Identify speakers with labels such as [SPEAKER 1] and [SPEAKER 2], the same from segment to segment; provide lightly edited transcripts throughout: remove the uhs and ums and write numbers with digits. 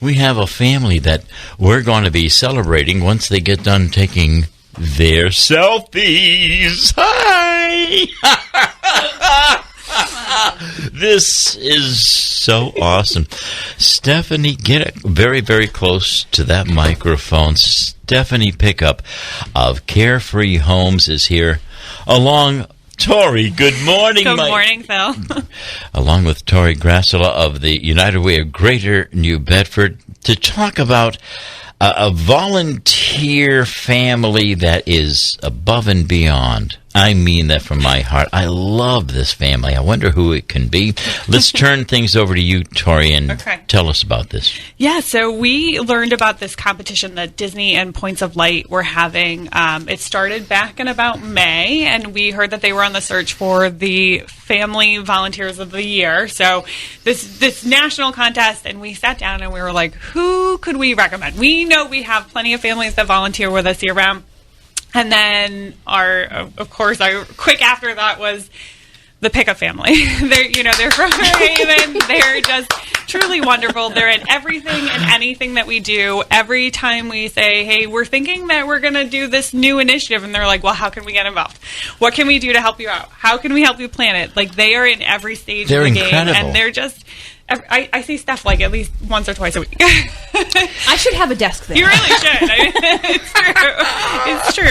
[SPEAKER 1] we have a family that we're going to be celebrating once they get done taking their selfies. Hi! This is so awesome. Stephanie, get very, very close to that microphone. Stephanie Pickup of Carefree Homes is here, along Tori. Good morning.
[SPEAKER 2] Good morning, Phil.
[SPEAKER 1] Along with Tori Grasela of the United Way of Greater New Bedford, to talk about a volunteer family that is above and beyond. I mean that from my heart. I love this family. I wonder who it can be. Let's turn things over to you, Tori, and tell us about this.
[SPEAKER 2] Yeah, so we learned about this competition that Disney and Points of Light were having. It started back in about May, and we heard that they were on the search for the Family Volunteers of the Year. So this national contest, and we sat down and we were like, who could we recommend? We know we have plenty of families that volunteer with us year-round. And then our quick after that was the Pickup family. They're from Haven. They're just truly wonderful. They're in everything and anything that we do. Every time we say, hey, we're thinking that we're going to do this new initiative, and they're like, well, how can we get involved? What can we do to help you out? How can we help you plan it? Like, they are in every stage of the game, and they're just... I see Steph like at least once or twice a week.
[SPEAKER 3] I should have a desk there.
[SPEAKER 2] You really should. It's true.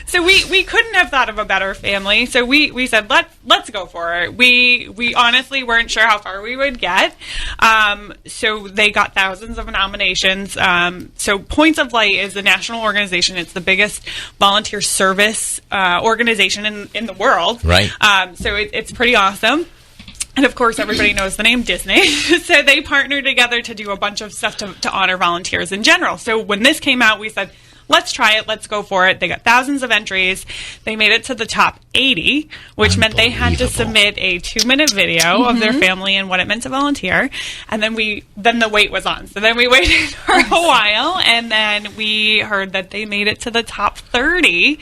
[SPEAKER 2] So we couldn't have thought of a better family. So we said let's go for it. We honestly weren't sure how far we would get. So they got thousands of nominations. So Points of Light is the national organization. It's the biggest volunteer service organization in the world.
[SPEAKER 1] Right.
[SPEAKER 2] So it's pretty awesome. And, of course, everybody knows the name Disney. So they partnered together to do a bunch of stuff to honor volunteers in general. So when this came out, we said, let's try it. Let's go for it. They got thousands of entries. They made it to the top 80, which meant they had to submit a 2-minute video of their family and what it meant to volunteer. And then the wait was on. So then we waited for a while, and then we heard that they made it to the top 30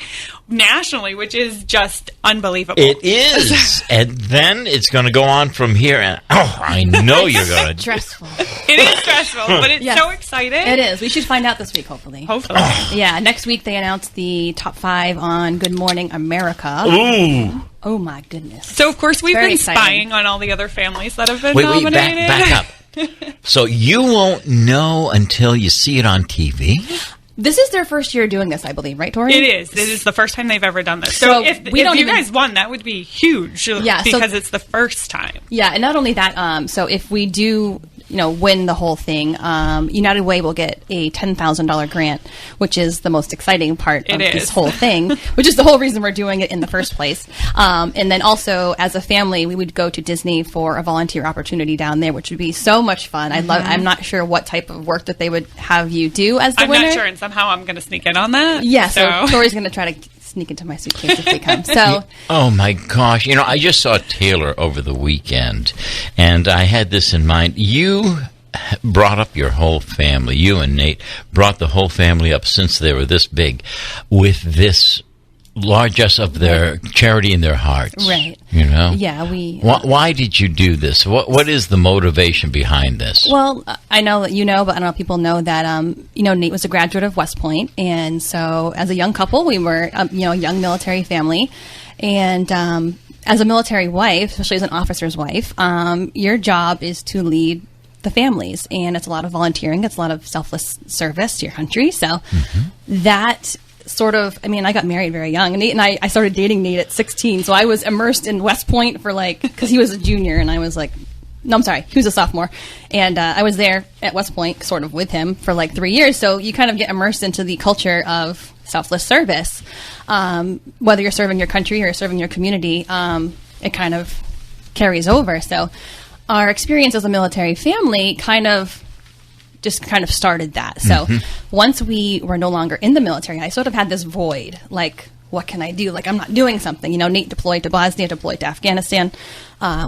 [SPEAKER 2] nationally, which is just unbelievable.
[SPEAKER 1] It is. And then it's going to go on from here. And I know you're going to.
[SPEAKER 3] Stressful.
[SPEAKER 2] It is stressful, but it's so exciting.
[SPEAKER 3] It is. We should find out this week, hopefully. Yeah, next week they announced the top 5 on Good Morning America.
[SPEAKER 1] Ooh.
[SPEAKER 3] Oh, my goodness.
[SPEAKER 2] So, of course, we've been spying on all the other families that have been nominated.
[SPEAKER 1] Back up. So you won't know until you see it on TV?
[SPEAKER 3] This is their first year doing this, I believe, right, Tori?
[SPEAKER 2] It is. It is the first time they've ever done this. So if you guys won, that would be huge. Yeah, because it's the first time.
[SPEAKER 3] Yeah, and not only that, so if we do, win the whole thing, United Way will get a $10,000 grant, which is the most exciting part of this whole thing, which is the whole reason we're doing it in the first place. And then also, as a family, we would go to Disney for a volunteer opportunity down there, which would be so much fun. I'm not sure what type of work that they would have you do as the winner.
[SPEAKER 2] I'm not sure, and somehow I'm going to sneak in on that.
[SPEAKER 3] Yeah, so Tori's going to try to sneak into my suitcase if they come. So,
[SPEAKER 1] oh my gosh! I just saw Taylor over the weekend, and I had this in mind. You brought up your whole family. You and Nate brought the whole family up since they were this big, with this largesse of their charity in their hearts.
[SPEAKER 3] Right.
[SPEAKER 1] Yeah, we... Why did you do this? What is the motivation behind this?
[SPEAKER 3] Well, I know that but I don't know if people know that, Nate was a graduate of West Point, and so as a young couple, we were, a young military family, and as a military wife, especially as an officer's wife, your job is to lead the families, and it's a lot of volunteering, it's a lot of selfless service to your country, so that... sort of, I got married very young. Nate and I started dating Nate at 16, so I was immersed in West Point for because he was a junior, and I was he was a sophomore, and I was there at West Point sort of with him for 3 years, so you kind of get immersed into the culture of selfless service. Whether you're serving your country or serving your community, it kind of carries over. So our experience as a military family kind of started that. So once we were no longer in the military, I sort of had this void, what can I do? I'm not doing something. Nate deployed to Bosnia, deployed to Afghanistan.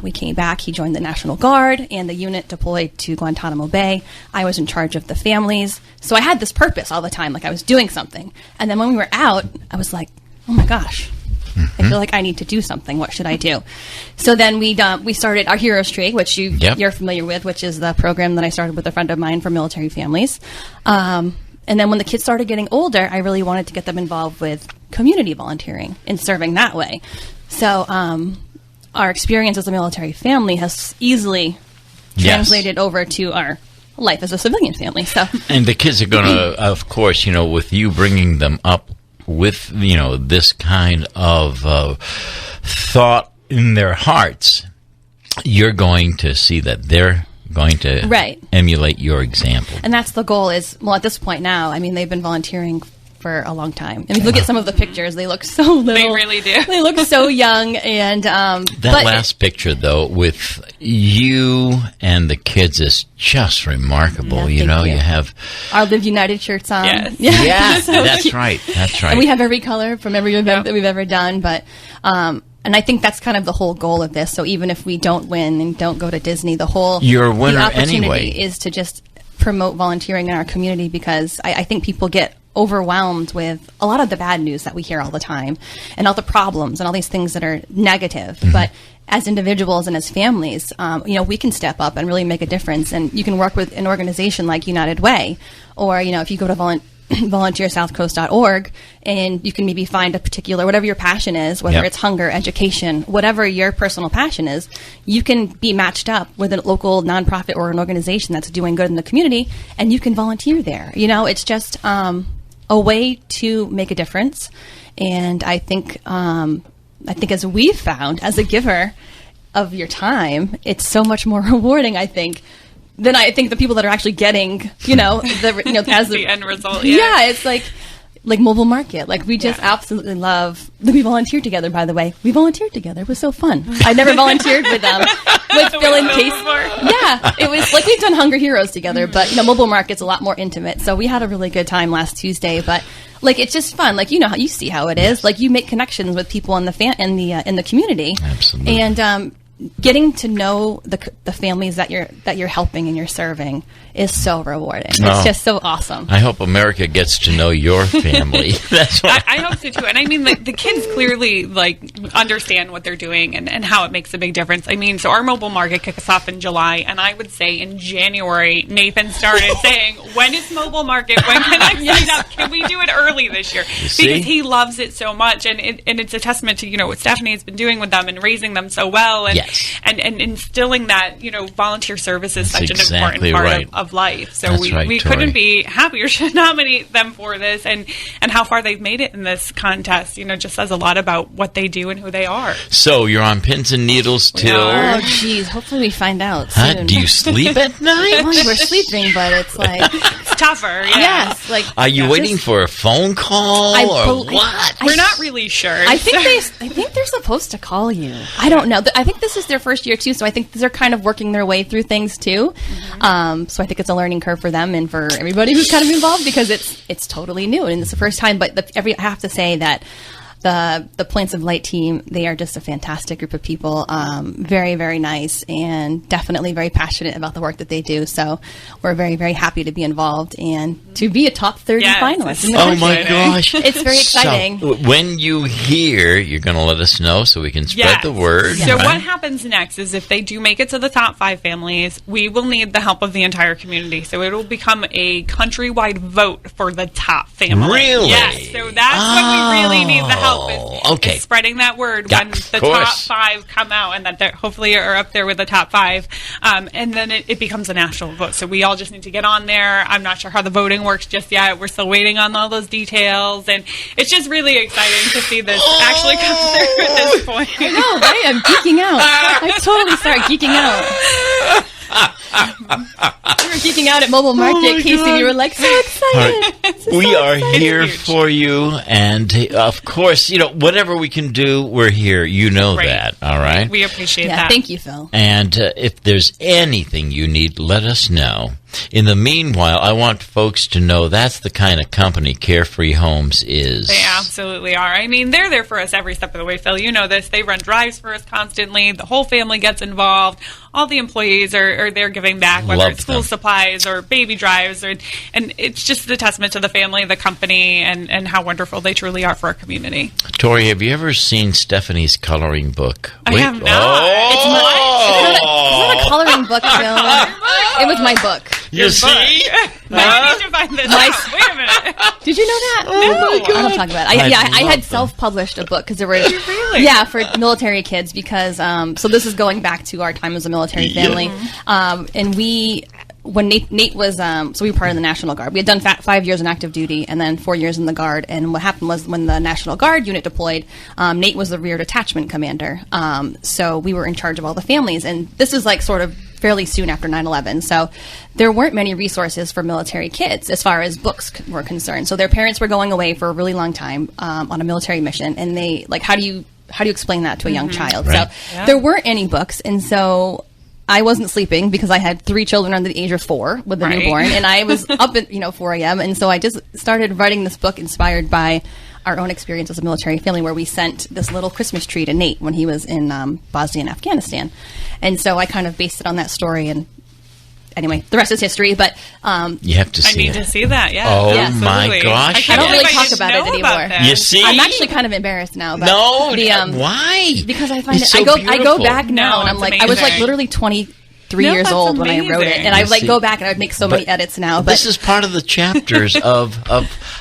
[SPEAKER 3] We came back. He joined the National Guard, and the unit deployed to Guantanamo Bay. I was in charge of the families. So I had this purpose all the time, I was doing something. And then when we were out, I was like, oh my gosh, I feel like I need to do something. What should I do? So then we started our Heroes Tree, which you're familiar with, which is the program that I started with a friend of mine for military families. And then when the kids started getting older, I really wanted to get them involved with community volunteering and serving that way. So our experience as a military family has easily translated over to our life as a civilian family. So,
[SPEAKER 1] and the kids are going to, of course, with you bringing them up with, this kind of thought in their hearts, you're going to see that they're going to emulate your example.
[SPEAKER 3] And that's the goal is, well, at this point now, I mean, they've been volunteering for a long time. I mean, look at some of the pictures. They look so little.
[SPEAKER 2] They really do.
[SPEAKER 3] They look so young. And
[SPEAKER 1] that last picture, though, with you and the kids is just remarkable. You have
[SPEAKER 3] our Live United shirts on.
[SPEAKER 1] Yes, so that's right. That's right.
[SPEAKER 3] And we have every color from every event that we've ever done. But and I think that's kind of the whole goal of this. So even if we don't win and don't go to Disney,
[SPEAKER 1] you're a winner
[SPEAKER 3] the opportunity
[SPEAKER 1] anyway.
[SPEAKER 3] Is to just promote volunteering in our community, because I think people get overwhelmed with a lot of the bad news that we hear all the time and all the problems and all these things that are negative. But as individuals and as families, we can step up and really make a difference. And you can work with an organization like United Way, or, if you go to volunteersouthcoast.org, and you can maybe find a particular, whatever your passion is, whether it's hunger, education, whatever your personal passion is, you can be matched up with a local nonprofit or an organization that's doing good in the community, and you can volunteer there. It's just a way to make a difference. And I think as we've found, as a giver of your time, it's so much more rewarding, I think, than I think the people that are actually getting, as
[SPEAKER 2] the end result.
[SPEAKER 3] Yeah, it's like mobile market. Like, we just absolutely love that we volunteered together, by the way. We volunteered together. It was so fun. I never volunteered with Phil and Case. Yeah, it was like we've done Hunger Heroes together, but, mobile market's a lot more intimate. So we had a really good time last Tuesday, but it's just fun. Like, how you see how it is. Like, you make connections with people in the community.
[SPEAKER 1] Absolutely.
[SPEAKER 3] And getting to know the families that you're helping and you're serving is so rewarding. It's just so awesome.
[SPEAKER 1] I hope America gets to know your family. That's what
[SPEAKER 2] I hope so too. And I mean, the kids clearly understand what they're doing and how it makes a big difference. I mean, so our mobile market kicks off in July, and I would say in January, Nathan started saying, "When is mobile market? When can I sign up? Can we do it early this year?" Because he loves it so much, and it's a testament to what Stephanie has been doing with them and raising them so well, and instilling that volunteer service is such an important part of life. So we couldn't be happier to nominate them for this, and how far they've made it in this contest. Just says a lot about what they do and who they are.
[SPEAKER 1] So you're on pins and needles till.
[SPEAKER 3] Oh, geez. Hopefully we find out soon.
[SPEAKER 1] Do you sleep at night?
[SPEAKER 3] Well, we're sleeping, but it's
[SPEAKER 2] it's tougher. Yeah.
[SPEAKER 3] Yes.
[SPEAKER 1] Are you waiting for a phone call or what?
[SPEAKER 2] We're not really sure.
[SPEAKER 3] I think they're supposed to call you. I don't know. I think this is their first year too, so I think they're kind of working their way through things too. So I think it's a learning curve for them and for everybody who's kind of involved, because it's totally new and it's the first time. But I have to say that the Plants of Light team, they are just a fantastic group of people, very, very nice, and definitely very passionate about the work that they do. So we're very, very happy to be involved and to be a top 30 finalist in the country.
[SPEAKER 1] Oh my gosh.
[SPEAKER 3] It's very exciting.
[SPEAKER 1] So when you hear, you're going to let us know so we can spread the word.
[SPEAKER 2] So what happens next is, if they do make it to the top 5 families, we will need the help of the entire community. So it will become a countrywide vote for the top family.
[SPEAKER 1] Really?
[SPEAKER 2] Yes. So that's when we really need the help. Is spreading that word when the top 5 come out, and that hopefully are up there with the top 5, and then it becomes a national vote. So we all just need to get on there. I'm not sure how the voting works just yet. We're still waiting on all those details, and it's just really exciting to see this actually come through at this point.
[SPEAKER 3] I know, I am geeking out. I totally start geeking out. We were geeking out at Mobile Market, Casey. We were like, so excited.
[SPEAKER 1] We are here for you, and of course, whatever we can do, we're here. You know that, all right?
[SPEAKER 2] We appreciate that.
[SPEAKER 3] Thank you, Phil.
[SPEAKER 1] And if there's anything you need, let us know. In the meanwhile, I want folks to know that's the kind of company Carefree Homes is.
[SPEAKER 2] They absolutely are. I mean, they're there for us every step of the way, Phil. You know this. They run drives for us constantly. The whole family gets involved. All the employees are there giving back, whether it's school supplies or baby drives. And it's just a testament to the family, the company, and how wonderful they truly are for our community.
[SPEAKER 1] Tori, have you ever seen Stephanie's coloring book?
[SPEAKER 2] I have not.
[SPEAKER 3] It's not a coloring book, Bill. It was my book.
[SPEAKER 1] You see?
[SPEAKER 2] I need to find this out. Wait a minute.
[SPEAKER 3] Did you know that?
[SPEAKER 2] No.
[SPEAKER 3] I don't talk about it. I had
[SPEAKER 1] that.
[SPEAKER 3] self-published a book because there were
[SPEAKER 2] Really?
[SPEAKER 3] yeah, for military kids because so this is going back to our time as a military family, and when Nate was so we were part of the National Guard. We had done 5 years in active duty and then 4 years in the Guard. And what happened was when the National Guard unit deployed, Nate was the rear detachment commander. So we were in charge of all the families, and this is like sort of fairly soon after 9/11. So there weren't many resources for military kids as far as books were concerned. So their parents were going away for a really long time on a military mission, and they like how do you explain that to a young child?
[SPEAKER 1] Right.
[SPEAKER 3] So there weren't any books, and so I wasn't sleeping because I had 3 children under the age of 4 with a newborn, and I was up at 4 a.m. And so I just started writing this book inspired by our own experience as a military family, where we sent this little Christmas tree to Nate when he was in Bosnia and Afghanistan. And so I kind of based it on that story, and anyway, the rest is history. But
[SPEAKER 1] you have to see
[SPEAKER 2] I need to see that. Yeah.
[SPEAKER 1] Oh,
[SPEAKER 2] Yeah,
[SPEAKER 1] my
[SPEAKER 2] absolutely.
[SPEAKER 1] gosh.
[SPEAKER 3] I don't really
[SPEAKER 2] believe
[SPEAKER 3] talk
[SPEAKER 2] didn't
[SPEAKER 3] about it
[SPEAKER 2] know
[SPEAKER 3] anymore.
[SPEAKER 2] that.
[SPEAKER 1] You see?
[SPEAKER 3] I'm actually kind of embarrassed now. But
[SPEAKER 1] No,
[SPEAKER 3] the,
[SPEAKER 1] why?
[SPEAKER 3] because I find
[SPEAKER 1] It's
[SPEAKER 3] it.
[SPEAKER 1] so
[SPEAKER 3] I go
[SPEAKER 1] beautiful.
[SPEAKER 3] back now,
[SPEAKER 2] No,
[SPEAKER 3] and I'm
[SPEAKER 2] it's
[SPEAKER 3] like, I was like
[SPEAKER 2] amazing.
[SPEAKER 3] literally 23
[SPEAKER 2] No,
[SPEAKER 3] years
[SPEAKER 2] that's
[SPEAKER 3] old when I wrote it,
[SPEAKER 2] amazing.
[SPEAKER 3] and I would
[SPEAKER 1] You
[SPEAKER 3] like
[SPEAKER 1] see?
[SPEAKER 3] go back and I would make so many edits now. But
[SPEAKER 1] This is part of the chapters of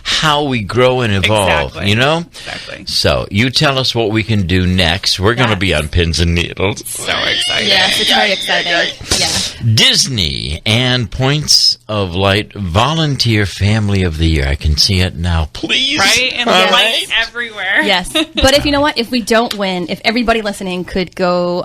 [SPEAKER 1] how we grow and evolve,
[SPEAKER 2] Exactly.
[SPEAKER 1] you know?
[SPEAKER 2] Exactly.
[SPEAKER 1] So you tell us what we can do next. We're going to be on pins and needles.
[SPEAKER 2] So excited.
[SPEAKER 3] yes, it's very exciting. Yeah.
[SPEAKER 1] Disney and Points of Light Volunteer Family of the Year. I can see it now. Please.
[SPEAKER 2] Right? And
[SPEAKER 1] All
[SPEAKER 2] lights
[SPEAKER 1] right.
[SPEAKER 2] everywhere.
[SPEAKER 3] Yes, but if you know what, if we don't win, if everybody listening could go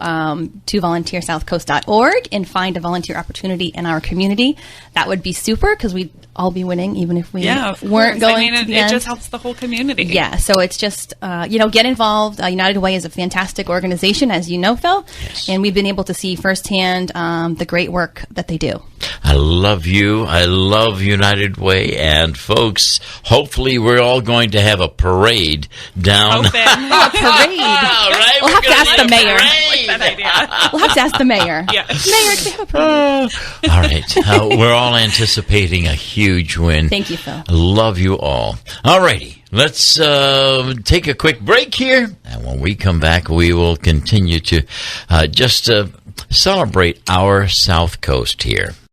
[SPEAKER 3] to volunteersouthcoast.org and find a volunteer opportunity in our community, that would be super because we'd all be winning even if we
[SPEAKER 2] Of
[SPEAKER 3] weren't
[SPEAKER 2] course.
[SPEAKER 3] going to
[SPEAKER 2] it,
[SPEAKER 3] the
[SPEAKER 2] it
[SPEAKER 3] end.
[SPEAKER 2] just helps the whole community.
[SPEAKER 3] Yeah, so it's just, get involved. United Way is a fantastic organization, as you know, Phil, and we've been able to see firsthand the great work that they do.
[SPEAKER 1] I love you. I love United Way. And folks, hopefully we're all going to have a parade down.
[SPEAKER 2] Open.
[SPEAKER 3] Parade.
[SPEAKER 1] All right,
[SPEAKER 3] We'll have to ask the mayor.
[SPEAKER 2] Like that idea.
[SPEAKER 3] We'll have to ask the mayor.
[SPEAKER 2] Yeah.
[SPEAKER 3] Mayor, can we have a parade?
[SPEAKER 1] All right. We're all anticipating a huge win.
[SPEAKER 3] Thank you, Phil.
[SPEAKER 1] Love you all. All righty. Let's take a quick break here. And when we come back, we will continue to just celebrate our South Coast here.